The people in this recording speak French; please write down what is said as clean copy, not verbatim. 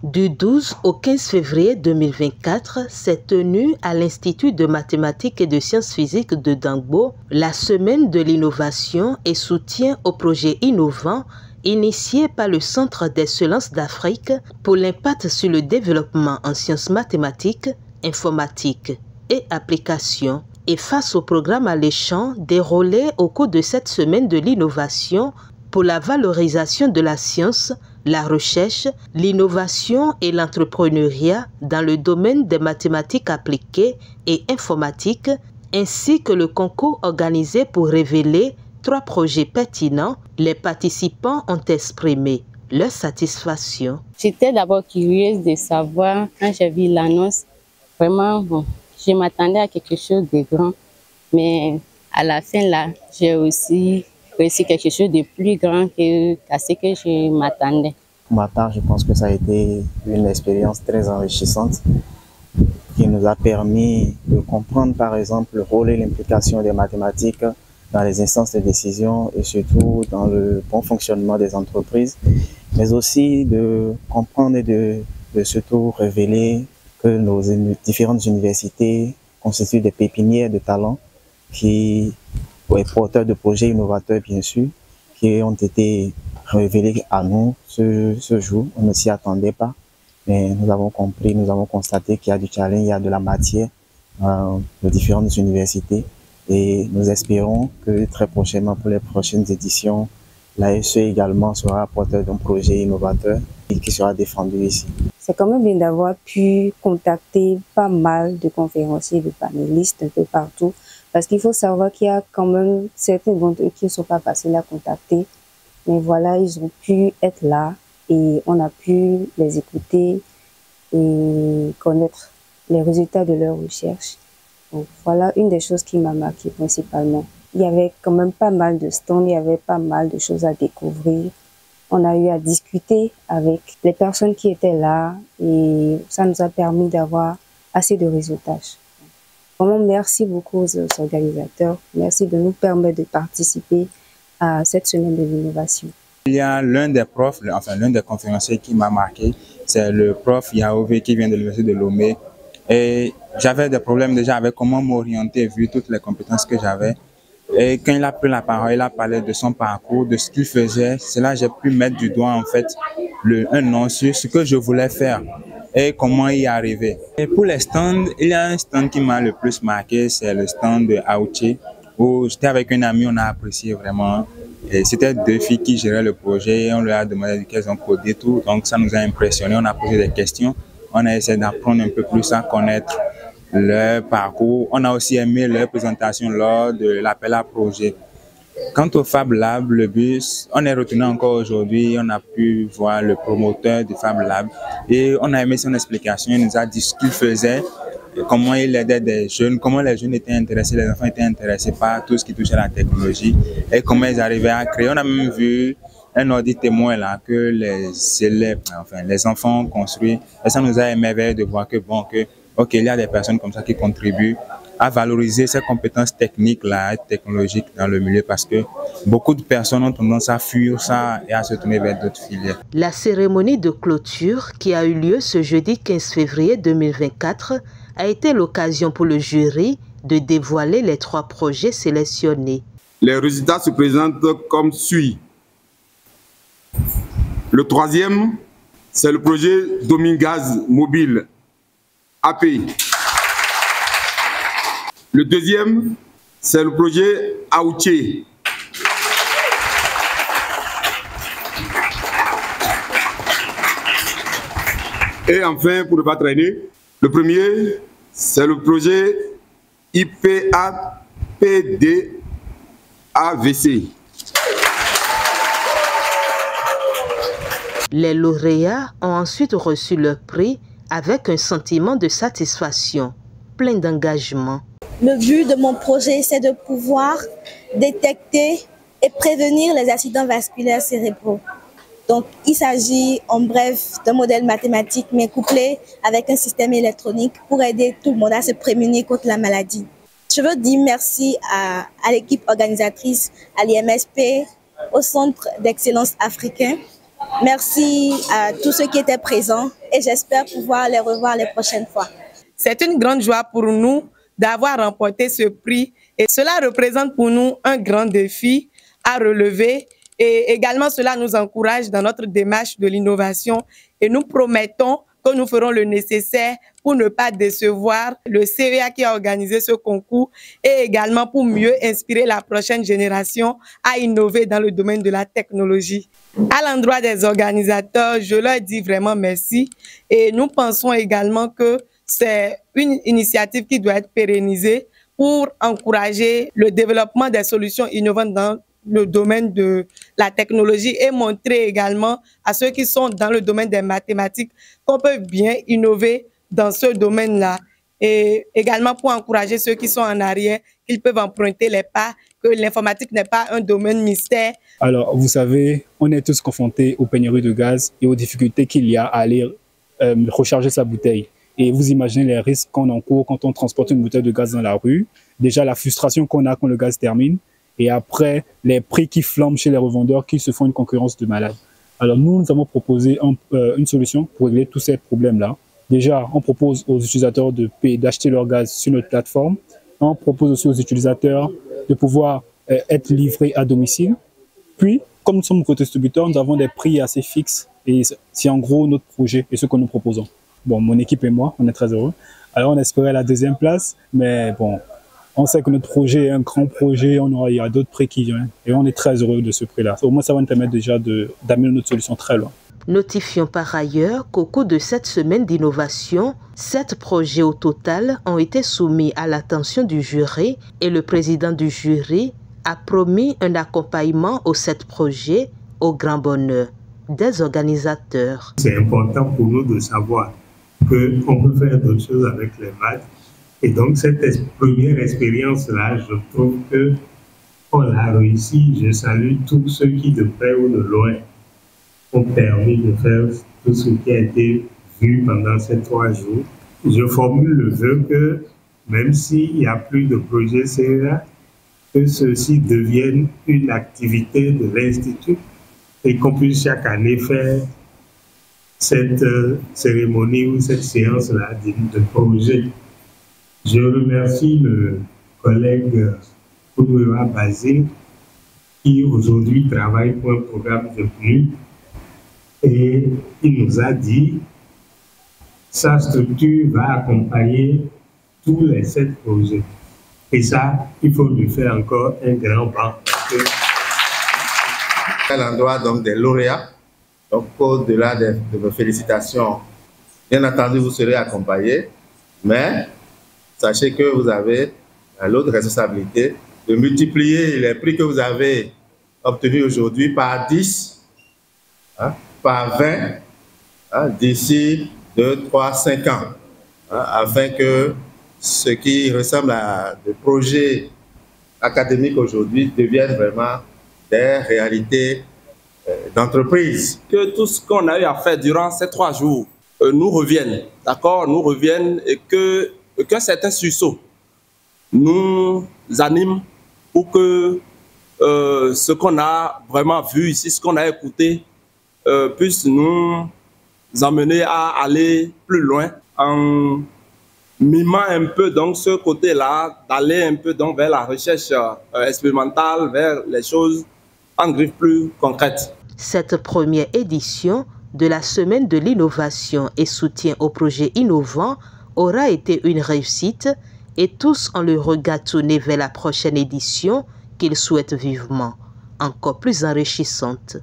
Du 12 au 15 février 2024 s'est tenue à l'Institut de mathématiques et de sciences physiques de Dangbo la semaine de l'innovation et soutien aux projets innovants initié par le Centre d'excellence d'Afrique pour l'impact sur le développement en sciences mathématiques, informatiques et applications. Et face au programme alléchant déroulé au cours de cette semaine de l'innovation pour la valorisation de la science, la recherche, l'innovation et l'entrepreneuriat dans le domaine des mathématiques appliquées et informatiques, ainsi que le concours organisé pour révéler 3 projets pertinents, les participants ont exprimé leur satisfaction. J'étais d'abord curieuse de savoir, quand j'ai vu l'annonce, vraiment, je m'attendais à quelque chose de grand, mais à la fin, là, j'ai aussi réussi quelque chose de plus grand qu'à ce que je m'attendais. Pour ma part, je pense que ça a été une expérience très enrichissante qui nous a permis de comprendre, par exemple, le rôle et l'implication des mathématiques dans les instances de décision et surtout dans le bon fonctionnement des entreprises, mais aussi de comprendre et de surtout révéler que nos différentes universités constituent des pépinières de talents qui sont porteurs de projets innovateurs, bien sûr, qui ont été révélés à nous ce jour. On ne s'y attendait pas, mais nous avons compris, nous avons constaté qu'il y a du challenge, il y a de la matière de différentes universités. Et nous espérons que très prochainement, pour les prochaines éditions, l'ASE également sera porteur d'un projet innovateur et qui sera défendu ici. C'est quand même bien d'avoir pu contacter pas mal de conférenciers, de panélistes un peu partout, parce qu'il faut savoir qu'il y a quand même certains d'entre eux qui ne sont pas faciles à contacter. Mais voilà, ils ont pu être là et on a pu les écouter et connaître les résultats de leurs recherches. Donc voilà une des choses qui m'a marqué principalement. Il y avait quand même pas mal de stands, il y avait pas mal de choses à découvrir. On a eu à discuter avec les personnes qui étaient là et ça nous a permis d'avoir assez de résultats. Vraiment, merci beaucoup aux organisateurs. Merci de nous permettre de participer à cette semaine de l'innovation. Il y a l'un des profs, enfin l'un des conférenciers qui m'a marqué, c'est le prof Yaové qui vient de l'université de Lomé. Et j'avais des problèmes déjà avec comment m'orienter vu toutes les compétences que j'avais. Et quand il a pris la parole, il a parlé de son parcours, de ce qu'il faisait. C'est là que j'ai pu mettre du doigt en fait un nom sur ce que je voulais faire et comment y arriver. Et pour les stands, il y a un stand qui m'a le plus marqué, c'est le stand de Aouché, où j'étais avec une amie, on a apprécié vraiment. C'était 2 filles qui géraient le projet, on leur a demandé qu'elles ont codé tout, donc ça nous a impressionné, on a posé des questions, on a essayé d'apprendre un peu plus à connaître leur parcours. On a aussi aimé leur présentation lors de l'appel à projet. Quant au Fab Lab, le bus, on est retourné encore aujourd'hui, on a pu voir le promoteur du Fab Lab et on a aimé son explication, il nous a dit ce qu'il faisait, comment il aidait des jeunes, comment les jeunes étaient intéressés, les enfants étaient intéressés par tout ce qui touchait à la technologie et comment ils arrivaient à créer. On a même vu un ordi témoin là que les élèves, enfin les enfants ont construit et ça nous a émerveillé de voir que bon, ok, il y a des personnes comme ça qui contribuent à valoriser ces compétences techniques-là, technologiques dans le milieu parce que beaucoup de personnes ont tendance à fuir ça et à se tourner vers d'autres filières. La cérémonie de clôture qui a eu lieu ce jeudi 15 février 2024 a été l'occasion pour le jury de dévoiler les 3 projets sélectionnés. Les résultats se présentent comme suit. Le 3e, c'est le projet Domingaz Mobile API. Le 2e, c'est le projet Aouché. Et enfin, pour ne pas traîner, le premier, c'est le projet IPAPDAVC. Les lauréats ont ensuite reçu leur prix avec un sentiment de satisfaction, plein d'engagement. Le but de mon projet, c'est de pouvoir détecter et prévenir les accidents vasculaires cérébraux. Donc, il s'agit en bref d'un modèle mathématique, mais couplé avec un système électronique pour aider tout le monde à se prémunir contre la maladie. Je veux dire merci à l'équipe organisatrice, à l'IMSP, au Centre d'excellence africain. Merci à tous ceux qui étaient présents et j'espère pouvoir les revoir les prochaines fois. C'est une grande joie pour nous d'avoir remporté ce prix et cela représente pour nous un grand défi à relever et également cela nous encourage dans notre démarche de l'innovation et nous promettons que nous ferons le nécessaire pour ne pas décevoir le CEA qui a organisé ce concours et également pour mieux inspirer la prochaine génération à innover dans le domaine de la technologie. À l'endroit des organisateurs, je leur dis vraiment merci et nous pensons également que c'est une initiative qui doit être pérennisée pour encourager le développement des solutions innovantes dans le domaine de la technologie et montrer également à ceux qui sont dans le domaine des mathématiques qu'on peut bien innover dans ce domaine-là. Et également pour encourager ceux qui sont en arrière, qu'ils peuvent emprunter les pas, que l'informatique n'est pas un domaine mystère. Alors, vous savez, on est tous confrontés aux pénuries de gaz et aux difficultés qu'il y a à aller recharger sa bouteille. Et vous imaginez les risques qu'on encourt quand on transporte une bouteille de gaz dans la rue. Déjà, la frustration qu'on a quand le gaz termine. Et après, les prix qui flambent chez les revendeurs qui se font une concurrence de malade. Alors nous avons proposé une solution pour régler tous ces problèmes-là. Déjà, on propose aux utilisateurs d'acheter leur gaz sur notre plateforme. On propose aussi aux utilisateurs de pouvoir être livrés à domicile. Puis, comme nous sommes co-distributeurs, nous avons des prix assez fixes. Et c'est en gros notre projet et ce que nous proposons. Bon, mon équipe et moi, on est très heureux. Alors, on espérait la deuxième place, mais bon, on sait que notre projet est un grand projet, il y a d'autres prix qui viennent et on est très heureux de ce prix-là. Au moins, ça va nous permettre déjà d'amener notre solution très loin. Notifions par ailleurs qu'au cours de cette semaine d'innovation, 7 projets au total ont été soumis à l'attention du jury et le président du jury a promis un accompagnement aux 7 projets au grand bonheur des organisateurs. C'est important pour nous de savoir qu'on peut faire d'autres choses avec les maths. Et donc, cette première expérience-là, je trouve qu'on l'a réussi. Je salue tous ceux qui, de près ou de loin, ont permis de faire tout ce qui a été vu pendant ces 3 jours. Je formule le vœu que, même s'il n'y a plus de projet CEA, que ceci devienne une activité de l'Institut et qu'on puisse chaque année faire cette cérémonie ou cette séance-là de projet. Je remercie le collègue Koudoua Basile qui aujourd'hui travaille pour un programme de PNUD et il nous a dit sa structure va accompagner tous les 7 projets. Et ça, il faut lui faire encore un grand banc. À l'endroit donc des lauréats, donc au-delà de vos félicitations, bien entendu vous serez accompagnés, mais sachez que vous avez l'autre responsabilité de multiplier les prix que vous avez obtenus aujourd'hui par 10, par 20, d'ici 2, 3, 5 ans, afin que ce qui ressemble à des projets académiques aujourd'hui deviennent vraiment des réalités d'entreprise. Que tout ce qu'on a eu à faire durant ces 3 jours nous revienne, d'accord, nous revienne et qu'un certain sursaut nous anime pour que ce qu'on a vraiment vu ici, ce qu'on a écouté, puisse nous emmener à aller plus loin en mimant un peu donc ce côté-là, d'aller un peu donc vers la recherche expérimentale, vers les choses en griffe plus concrètes. Cette première édition de la Semaine de l'innovation et soutien aux projets innovants aura été une réussite et tous ont le regard tourné vers la prochaine édition qu'ils souhaitent vivement, encore plus enrichissante.